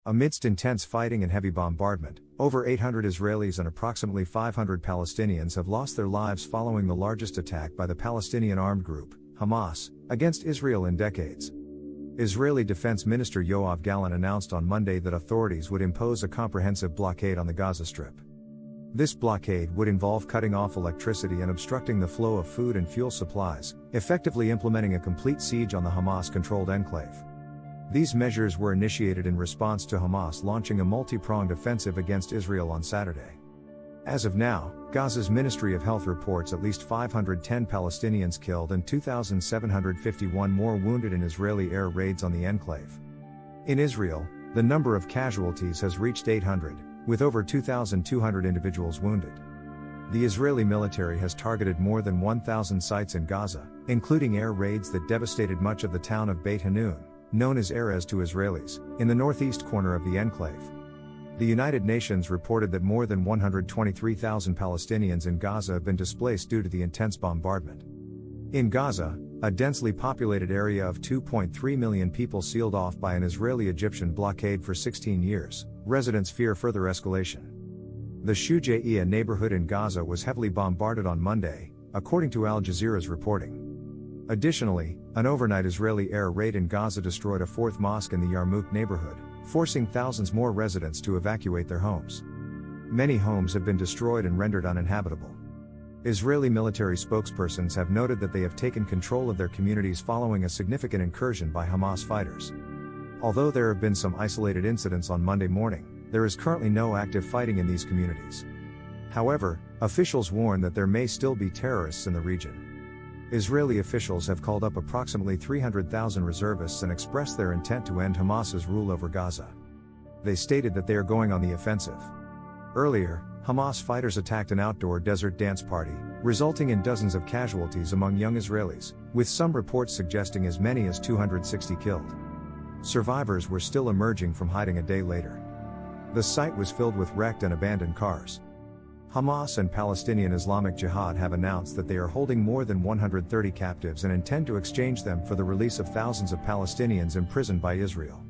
Amidst intense fighting and heavy bombardment, over 800 Israelis and approximately 500 Palestinians have lost their lives following the largest attack by the Palestinian armed group, Hamas, against Israel in decades. Israeli Defence Minister Yoav Gallant announced on Monday that authorities would impose a comprehensive blockade on the Gaza Strip. This blockade would involve cutting off electricity and obstructing the flow of food and fuel supplies, effectively implementing a complete siege on the Hamas-controlled enclave. These measures were initiated in response to Hamas launching a multipronged offensive against Israel on Saturday. As of now, Gaza's Ministry of Health reports at least 510 Palestinians killed and 2,751 more wounded in Israeli air raids on the enclave. In Israel, the number of casualties has reached 800, with over 2,200 individuals wounded. The Israeli military has targeted more than 1,000 sites in Gaza, including air raids that devastated much of the town of Beit Hanun, known as Erez to Israelis, in the northeast corner of the enclave. The United Nations reported that more than 123,000 Palestinians in Gaza have been displaced due to the intense bombardment. In Gaza, a densely populated area of 2.3 million people sealed off by an Israeli-Egyptian blockade for 16 years, residents fear further escalation. The Shujaiya neighborhood in Gaza was heavily bombarded on Monday, according to Al Jazeera's reporting. Additionally, an overnight Israeli air raid in Gaza destroyed a fourth mosque in the Yarmouk neighborhood, forcing thousands more residents to evacuate their homes. Many homes have been destroyed and rendered uninhabitable. Israeli military spokespersons have noted that they have taken control of their communities following a significant incursion by Hamas fighters. Although there have been some isolated incidents on Monday morning, there is currently no active fighting in these communities. However, officials warn that there may still be terrorists in the region. Israeli officials have called up approximately 300,000 reservists and expressed their intent to end Hamas's rule over Gaza. They stated that they are going on the offensive. Earlier, Hamas fighters attacked an outdoor desert dance party, resulting in dozens of casualties among young Israelis, with some reports suggesting as many as 260 killed. Survivors were still emerging from hiding a day later. The site was filled with wrecked and abandoned cars. Hamas and Palestinian Islamic Jihad have announced that they are holding more than 130 captives and intend to exchange them for the release of thousands of Palestinians imprisoned by Israel.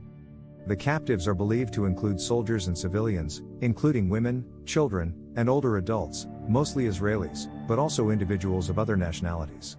The captives are believed to include soldiers and civilians, including women, children, and older adults, mostly Israelis, but also individuals of other nationalities.